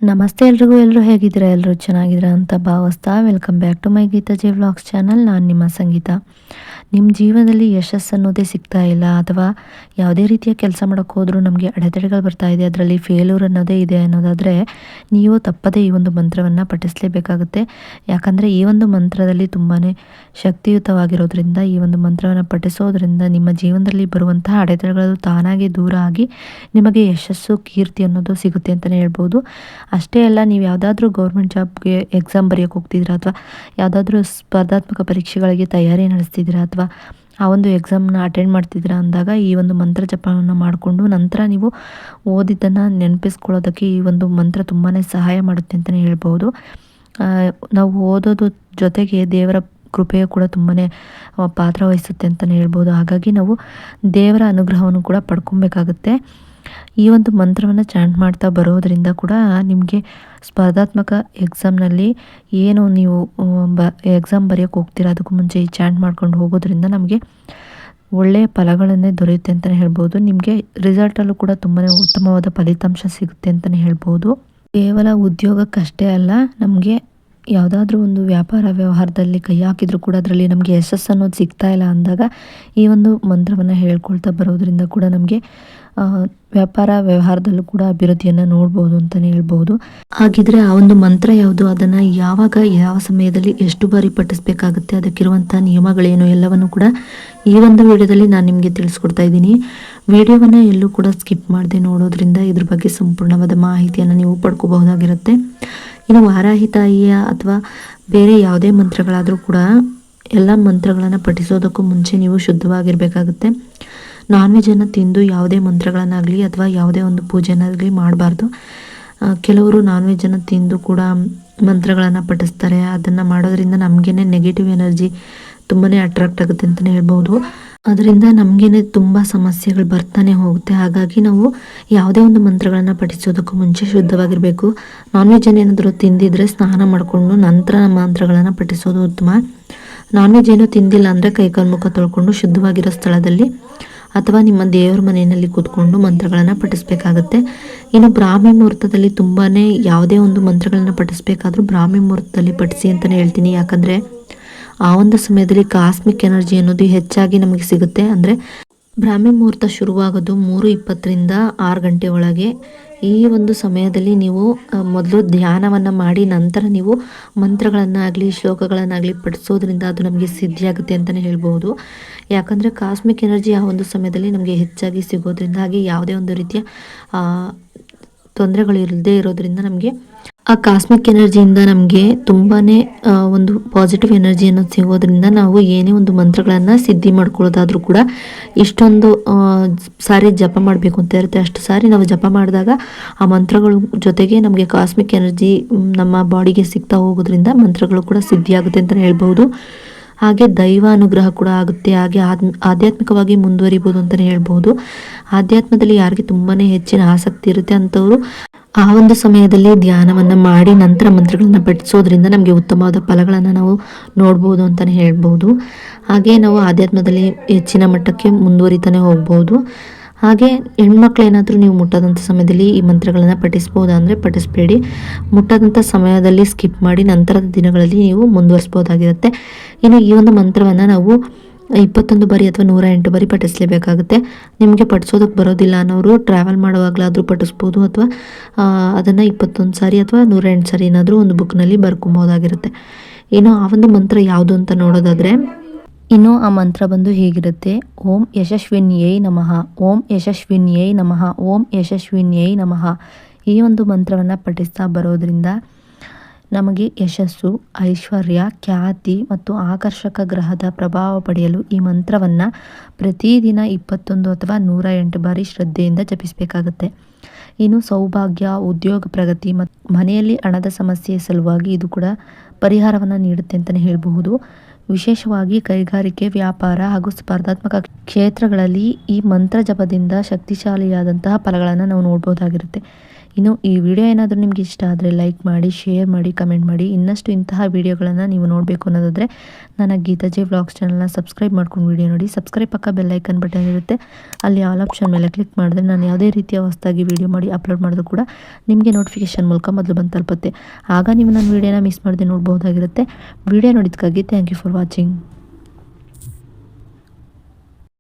ನಮಸ್ತೆ ಎಲ್ರಿಗೂ. ಎಲ್ಲರೂ ಹೇಗಿದ್ದೀರಾ? ಎಲ್ಲರೂ ಚೆನ್ನಾಗಿದ್ದೀರಾ ಅಂತ ಭಾವಿಸ್ತಾ welcome back to my Geetaji vlogs channel. ನಾನು ನಿಮ್ಮ ಸಂಗೀತ. ನಿಮ್ಮ ಜೀವನದಲ್ಲಿ ಯಶಸ್ಸು ಅನ್ನೋದೇ ಸಿಗ್ತಾ ಇಲ್ಲ, ಅಥವಾ ಯಾವುದೇ ರೀತಿಯ ಕೆಲಸ ಮಾಡೋಕ್ಕೆ ಹೋದರೂ ನಮಗೆ ಅಡೆತಡೆಗಳು ಬರ್ತಾ ಇದೆ, ಅದರಲ್ಲಿ ಫೇಲ್ಯೂರ್ ಅನ್ನೋದೇ ಇದೆ ಅನ್ನೋದಾದರೆ ನೀವು ತಪ್ಪದೇ ಈ ಒಂದು ಮಂತ್ರವನ್ನು ಪಠಿಸಲೇಬೇಕಾಗುತ್ತೆ. ಯಾಕಂದರೆ ಈ ಒಂದು ಮಂತ್ರದಲ್ಲಿ ತುಂಬಾ ಶಕ್ತಿಯುತವಾಗಿರೋದ್ರಿಂದ ಈ ಒಂದು ಮಂತ್ರವನ್ನು ಪಠಿಸೋದ್ರಿಂದ ನಿಮ್ಮ ಜೀವನದಲ್ಲಿ ಬರುವಂತಹ ಅಡೆತಡೆಗಳು ತಾನಾಗಿ ದೂರ ಆಗಿ ನಿಮಗೆ ಯಶಸ್ಸು, ಕೀರ್ತಿ ಅನ್ನೋದು ಸಿಗುತ್ತೆ ಅಂತಲೇ ಹೇಳ್ಬೋದು. ಅಷ್ಟೇ ಅಲ್ಲ, ನೀವು ಯಾವುದಾದ್ರೂ ಗೌರ್ಮೆಂಟ್ ಜಾಬ್ಗೆ ಎಕ್ಸಾಮ್ ಬರೆಯೋಕ್ಕೆ ಹೋಗ್ತಿದ್ದೀರಾ, ಅಥವಾ ಯಾವುದಾದ್ರೂ ಸ್ಪರ್ಧಾತ್ಮಕ ಪರೀಕ್ಷೆಗಳಿಗೆ ತಯಾರಿ ನಡೆಸ್ತಿದ್ದೀರಾ, ಅಥವಾ ಆ ಒಂದು ಎಕ್ಸಾಮ್ನ ಅಟೆಂಡ್ ಮಾಡ್ತಿದ್ದೀರಾ ಅಂದಾಗ ಈ ಒಂದು ಮಂತ್ರ ಜಪವನ್ನು ಮಾಡಿಕೊಂಡು ನಂತರ ನೀವು ಓದಿದ್ದನ್ನು ನೆನಪಿಸ್ಕೊಳ್ಳೋದಕ್ಕೆ ಈ ಒಂದು ಮಂತ್ರ ತುಂಬಾ ಸಹಾಯ ಮಾಡುತ್ತೆ ಅಂತಲೇ ಹೇಳ್ಬೋದು. ನಾವು ಓದೋದು ಜೊತೆಗೆ ದೇವರ ಕೃಪೆಯು ಕೂಡ ತುಂಬಾ ಪಾತ್ರ ವಹಿಸುತ್ತೆ ಅಂತಲೇ ಹೇಳ್ಬೋದು. ಹಾಗಾಗಿ ನಾವು ದೇವರ ಅನುಗ್ರಹವನ್ನು ಕೂಡ ಪಡ್ಕೊಬೇಕಾಗುತ್ತೆ. ಈ ಒಂದು ಮಂತ್ರವನ್ನು ಚಾಂಟ್ ಮಾಡ್ತಾ ಬರೋದರಿಂದ ಕೂಡ ನಿಮಗೆ ಸ್ಪರ್ಧಾತ್ಮಕ ಎಕ್ಸಾಮ್ನಲ್ಲಿ ಏನು ನೀವು ಎಕ್ಸಾಮ್ ಬರೆಯೋಕ್ಕೆ ಹೋಗ್ತೀರಾ ಅದಕ್ಕೂ ಮುಂಚೆ ಈ ಚಾಂಟ್ ಮಾಡ್ಕೊಂಡು ಹೋಗೋದ್ರಿಂದ ನಮಗೆ ಒಳ್ಳೆಯ ಫಲಗಳನ್ನೇ ದೊರೆಯುತ್ತೆ ಅಂತಲೇ ಹೇಳ್ಬೋದು. ನಿಮಗೆ ರಿಸಲ್ಟಲ್ಲೂ ಕೂಡ ತುಂಬಾ ಉತ್ತಮವಾದ ಫಲಿತಾಂಶ ಸಿಗುತ್ತೆ ಅಂತಲೇ ಹೇಳ್ಬೋದು. ಕೇವಲ ಉದ್ಯೋಗಕ್ಕಷ್ಟೇ ಅಲ್ಲ, ನಮಗೆ ಯಾವುದಾದ್ರೂ ಒಂದು ವ್ಯಾಪಾರ ವ್ಯವಹಾರದಲ್ಲಿ ಕೈ ಹಾಕಿದರೂ ಕೂಡ ಅದರಲ್ಲಿ ನಮಗೆ ಯಶಸ್ಸು ಅನ್ನೋದು ಸಿಗ್ತಾ ಇಲ್ಲ ಅಂದಾಗ ಈ ಒಂದು ಮಂತ್ರವನ್ನು ಹೇಳ್ಕೊಳ್ತಾ ಬರೋದ್ರಿಂದ ಕೂಡ ನಮಗೆ ವ್ಯಾಪಾರ ವ್ಯವಹಾರದಲ್ಲೂ ಕೂಡ ಅಭಿವೃದ್ಧಿಯನ್ನು ನೋಡ್ಬೋದು ಅಂತಲೇ ಹೇಳ್ಬೋದು. ಹಾಗಿದ್ರೆ ಆ ಒಂದು ಮಂತ್ರ ಯಾವುದು, ಅದನ್ನು ಯಾವಾಗ ಯಾವ ಸಮಯದಲ್ಲಿ ಎಷ್ಟು ಬಾರಿ ಪಠಿಸಬೇಕಾಗುತ್ತೆ, ಅದಕ್ಕಿರುವಂಥ ನಿಯಮಗಳೇನು ಎಲ್ಲವನ್ನು ಕೂಡ ಈ ಒಂದು ವಿಡಿಯೋದಲ್ಲಿ ನಾನು ನಿಮಗೆ ತಿಳಿಸ್ಕೊಡ್ತಾ ಇದ್ದೀನಿ. ವಿಡಿಯೋವನ್ನು ಎಲ್ಲೂ ಕೂಡ ಸ್ಕಿಪ್ ಮಾಡದೆ ನೋಡೋದ್ರಿಂದ ಇದ್ರ ಬಗ್ಗೆ ಸಂಪೂರ್ಣವಾದ ಮಾಹಿತಿಯನ್ನು ನೀವು ಪಡ್ಕೋಬಹುದಾಗಿರುತ್ತೆ. ಇನ್ನು ವಾರಾಹಿ ತಾಯಿಯ ಅಥವಾ ಬೇರೆ ಯಾವುದೇ ಮಂತ್ರಗಳಾದರೂ ಕೂಡ ಎಲ್ಲ ಮಂತ್ರಗಳನ್ನು ಪಠಿಸೋದಕ್ಕೂ ಮುಂಚೆ ನೀವು ಶುದ್ಧವಾಗಿರಬೇಕಾಗುತ್ತೆ. ನಾನ್ ವೆಜ್ಜನ್ನು ತಿಂದು ಯಾವುದೇ ಮಂತ್ರಗಳನ್ನಾಗಲಿ ಅಥವಾ ಯಾವುದೇ ಒಂದು ಪೂಜೆನಾಗಲಿ ಮಾಡಬಾರ್ದು. ಕೆಲವರು ನಾನ್ ವೆಜ್ಜನ್ನು ತಿಂದು ಕೂಡ ಮಂತ್ರಗಳನ್ನು ಪಠಿಸ್ತಾರೆ. ಅದನ್ನು ಮಾಡೋದ್ರಿಂದ ನಮಗೇನೆ ನೆಗೆಟಿವ್ ಎನರ್ಜಿ ತುಂಬಾ ಅಟ್ರಾಕ್ಟ್ ಆಗುತ್ತೆ ಅಂತಲೇ ಹೇಳ್ಬೋದು. ಅದರಿಂದ ನಮಗೇನೆ ತುಂಬ ಸಮಸ್ಯೆಗಳು ಬರ್ತಾನೆ ಹೋಗುತ್ತೆ. ಹಾಗಾಗಿ ನಾವು ಯಾವುದೇ ಒಂದು ಮಂತ್ರಗಳನ್ನು ಪಠಿಸೋದಕ್ಕೂ ಮುಂಚೆ ಶುದ್ಧವಾಗಿರಬೇಕು. ನಾನ್ ವೆಜ್ಜನ್ನು ಏನಾದರೂ ತಿಂದಿದ್ರೆ ಸ್ನಾನ ಮಾಡಿಕೊಂಡು ನಂತರ ಮಂತ್ರಗಳನ್ನು ಪಠಿಸೋದು ಉತ್ತಮ. ನಾನ್ ವೆಜ್ ಏನೂ ತಿಂದಿಲ್ಲ ಅಂದರೆ ಕೈಕಾಲು ಮುಖ ತೊಳ್ಕೊಂಡು ಶುದ್ಧವಾಗಿರೋ ಸ್ಥಳದಲ್ಲಿ ಅಥವಾ ನಿಮ್ಮ ದೇವರ ಮನೆಯಲ್ಲಿ ಕೂತ್ಕೊಂಡು ಮಂತ್ರಗಳನ್ನು ಪಠಿಸಬೇಕಾಗುತ್ತೆ. ಇನ್ನು ಬ್ರಾಹ್ಮಿ ಮುಹೂರ್ತದಲ್ಲಿ ತುಂಬಾ ಯಾವುದೇ ಒಂದು ಮಂತ್ರಗಳನ್ನು ಪಠಿಸಬೇಕಾದ್ರೂ ಬ್ರಾಹ್ಮಿ ಮುಹೂರ್ತದಲ್ಲಿ ಪಠಿಸಿ ಅಂತಲೇ ಹೇಳ್ತೀನಿ. ಯಾಕಂದರೆ ಆ ಒಂದು ಸಮಯದಲ್ಲಿ ಕಾಸ್ಮಿಕ್ ಎನರ್ಜಿ ಅನ್ನೋದು ಹೆಚ್ಚಾಗಿ ನಮಗೆ ಸಿಗುತ್ತೆ. ಅಂದರೆ ಬ್ರಾಹ್ಮಿ ಮುಹೂರ್ತ ಶುರುವಾಗೋದು 3:20ರಿಂದ 6 ಗಂಟೆ ಒಳಗೆ. ಈ ಒಂದು ಸಮಯದಲ್ಲಿ ನೀವು ಮೊದಲು ಧ್ಯಾನವನ್ನು ಮಾಡಿ ನಂತರ ನೀವು ಮಂತ್ರಗಳನ್ನಾಗಲಿ ಶ್ಲೋಕಗಳನ್ನಾಗಲಿ ಪಠಿಸೋದ್ರಿಂದ ಅದು ನಮಗೆ ಸಿದ್ಧಿಯಾಗುತ್ತೆ ಅಂತಲೇ ಹೇಳ್ಬೋದು. ಯಾಕಂದರೆ ಕಾಸ್ಮಿಕ್ ಎನರ್ಜಿ ಆ ಒಂದು ಸಮಯದಲ್ಲಿ ನಮಗೆ ಹೆಚ್ಚಾಗಿ ಸಿಗೋದ್ರಿಂದ, ಹಾಗೆ ಯಾವುದೇ ಒಂದು ರೀತಿಯ ತೊಂದರೆಗಳು ಇಲ್ಲದೆ ಇರೋದ್ರಿಂದ ನಮಗೆ ಆ ಕಾಸ್ಮಿಕ್ ಎನರ್ಜಿಯಿಂದ ನಮಗೆ ತುಂಬಾ ಒಂದು ಪಾಸಿಟಿವ್ ಎನರ್ಜಿಯನ್ನು ಸಿಗೋದ್ರಿಂದ ನಾವು ಏನೇ ಒಂದು ಮಂತ್ರಗಳನ್ನು ಸಿದ್ಧಿ ಮಾಡ್ಕೊಳ್ಳೋದಾದರೂ ಕೂಡ ಇಷ್ಟೊಂದು ಸಾರಿ ಜಪ ಮಾಡಬೇಕು ಅಂತ ಇರುತ್ತೆ. ಅಷ್ಟು ಸಾರಿ ನಾವು ಜಪ ಮಾಡಿದಾಗ ಆ ಮಂತ್ರಗಳು ಜೊತೆಗೆ ನಮಗೆ ಕಾಸ್ಮಿಕ್ ಎನರ್ಜಿ ನಮ್ಮ ಬಾಡಿಗೆ ಸಿಗ್ತಾ ಹೋಗೋದ್ರಿಂದ ಮಂತ್ರಗಳು ಕೂಡ ಸಿದ್ಧಿಯಾಗುತ್ತೆ ಅಂತಲೇ ಹೇಳ್ಬೋದು. ಹಾಗೆ ದೈವ ಅನುಗ್ರಹ ಕೂಡ ಆಗುತ್ತೆ. ಹಾಗೆ ಆಧ್ಯಾತ್ಮಿಕವಾಗಿ ಮುಂದುವರಿಬೋದು ಅಂತಲೇ ಹೇಳ್ಬೋದು. ಆಧ್ಯಾತ್ಮದಲ್ಲಿ ಯಾರಿಗೆ ತುಂಬಾ ಹೆಚ್ಚಿನ ಆಸಕ್ತಿ ಇರುತ್ತೆ ಅಂಥವರು ಆ ಒಂದು ಸಮಯದಲ್ಲಿ ಧ್ಯಾನವನ್ನು ಮಾಡಿ ನಂತರ ಮಂತ್ರಗಳನ್ನು ಪಠಿಸೋದ್ರಿಂದ ನಮಗೆ ಉತ್ತಮವಾದ ಫಲಗಳನ್ನು ನಾವು ನೋಡ್ಬೋದು ಅಂತಲೇ ಹೇಳ್ಬೋದು. ಹಾಗೆ ನಾವು ಆಧ್ಯಾತ್ಮದಲ್ಲಿ ಹೆಚ್ಚಿನ ಮಟ್ಟಕ್ಕೆ ಮುಂದುವರಿತಾನೆ ಹೋಗ್ಬೋದು. ಹಾಗೆ ಹೆಣ್ಮಕ್ಳು ಏನಾದರೂ ನೀವು ಮುಟ್ಟದಂಥ ಸಮಯದಲ್ಲಿ ಈ ಮಂತ್ರಗಳನ್ನು ಪಠಿಸ್ಬೋದಾ ಅಂದರೆ ಪಠಿಸ್ಬೇಡಿ. ಮುಟ್ಟದಂಥ ಸಮಯದಲ್ಲಿ ಸ್ಕಿಪ್ ಮಾಡಿ ನಂತರದ ದಿನಗಳಲ್ಲಿ ನೀವು ಮುಂದುವರಿಸ್ಬೋದಾಗಿರುತ್ತೆ. ಇನ್ನು ಈ ಒಂದು ಮಂತ್ರವನ್ನು ನಾವು 21 ಬಾರಿ ಅಥವಾ 108 ಬಾರಿ ಪಠಿಸಲೇಬೇಕಾಗುತ್ತೆ. ನಿಮಗೆ ಪಠಿಸೋದಕ್ಕೆ ಬರೋದಿಲ್ಲ ಅನ್ನೋರು ಟ್ರಾವೆಲ್ ಮಾಡುವಾಗಲಾದರೂ ಪಠಿಸ್ಬೋದು, ಅಥವಾ ಅದನ್ನು 21 ಸಾರಿ ಅಥವಾ 108 ಸಾರಿ ಏನಾದರೂ ಒಂದು ಬುಕ್ನಲ್ಲಿ ಬರ್ಕೊಬೋದಾಗಿರುತ್ತೆ. ಇನ್ನು ಆ ಒಂದು ಮಂತ್ರ ಯಾವುದು ಅಂತ ನೋಡೋದಾದರೆ, ಇನ್ನು ಆ ಮಂತ್ರ ಬಂದು ಹೀಗಿರುತ್ತೆ: ಓಂ ಯಶಸ್ವಿನ್ಯೈ ನಮಃ, ಓಂ ಯಶಸ್ವಿನ್ಯೈ ನಮಃ, ಓಂ ಯಶಸ್ವಿನ್ಯೈ ನಮಃ. ಈ ಒಂದು ಮಂತ್ರವನ್ನು ಪಠಿಸ್ತಾ ಬರೋದ್ರಿಂದ ನಮಗೆ ಯಶಸ್ಸು, ಐಶ್ವರ್ಯ, ಖ್ಯಾತಿ ಮತ್ತು ಆಕರ್ಷಕ ಗ್ರಹದ ಪ್ರಭಾವ ಪಡೆಯಲು ಈ ಮಂತ್ರವನ್ನು ಪ್ರತಿದಿನ 21 ಅಥವಾ 108 ಬಾರಿ ಶ್ರದ್ಧೆಯಿಂದ ಜಪಿಸಬೇಕಾಗುತ್ತೆ. ಇನ್ನು ಸೌಭಾಗ್ಯ, ಉದ್ಯೋಗ ಪ್ರಗತಿ ಮತ್ತು ಮನೆಯಲ್ಲಿ ಹಣದ ಸಮಸ್ಯೆ ಸಲುವಾಗಿ ಇದು ಕೂಡ ಪರಿಹಾರವನ್ನು ನೀಡುತ್ತೆ ಅಂತಲೇ ಹೇಳಬಹುದು. ವಿಶೇಷವಾಗಿ ಕೈಗಾರಿಕೆ, ವ್ಯಾಪಾರ ಹಾಗೂ ಸ್ಪರ್ಧಾತ್ಮಕ ಕ್ಷೇತ್ರಗಳಲ್ಲಿ ಈ ಮಂತ್ರ ಜಪದಿಂದ ಶಕ್ತಿಶಾಲಿಯಾದಂತಹ ಫಲಗಳನ್ನು ನಾವು ನೋಡ್ಬೋದಾಗಿರುತ್ತೆ. ಇನ್ನು ಈ ವಿಡಿಯೋ ಏನಾದರೂ ನಿಮ್ಗೆ ಇಷ್ಟ ಆದರೆ ಲೈಕ್ ಮಾಡಿ, ಶೇರ್ ಮಾಡಿ, ಕಮೆಂಟ್ ಮಾಡಿ. ಇನ್ನಷ್ಟು ಇಂತಹ ವಿಡಿಯೋಗಳನ್ನು ನೀವು ನೋಡಬೇಕು ಅನ್ನೋದಾದರೆ ನನ್ನ ಗೀತಾ ಜೆ ವ್ಲಾಗ್ಸ್ ಚಾನಲ್ನ ಸಬ್ಸ್ಕ್ರೈಬ್ ಮಾಡ್ಕೊಂಡು ವಿಡಿಯೋ ನೋಡಿ. ಸಬ್ಸ್ಕ್ರೈಬ್ ಪಕ್ಕ ಬೆಲ್ ಐಕನ್ ಬಟನ್ ಇರುತ್ತೆ, ಅಲ್ಲಿ ಆಲ್ ಆಪ್ಷನ್ ಮೇಲೆ ಕ್ಲಿಕ್ ಮಾಡಿದ್ರೆ ನಾನು ಯಾವುದೇ ರೀತಿಯ ಹೊಸದಾಗಿ ವಿಡಿಯೋ ಮಾಡಿ ಅಪ್ಲೋಡ್ ಮಾಡೋದು ಕೂಡ ನಿಮಗೆ ನೋಟಿಫಿಕೇಶನ್ ಮೂಲಕ ಮೊದಲು ಬಂದು ತಲುಪುತ್ತೆ. ಆಗ ನೀವು ನನ್ನ ವಿಡಿಯೋನ ಮಿಸ್ ಮಾಡದೆ ನೋಡ್ಬೋದಾಗಿರುತ್ತೆ. ವಿಡಿಯೋ ನೋಡಿದ್ದಕ್ಕಾಗಿ ಥ್ಯಾಂಕ್ ಯು ಫಾರ್ ವಾಚಿಂಗ್.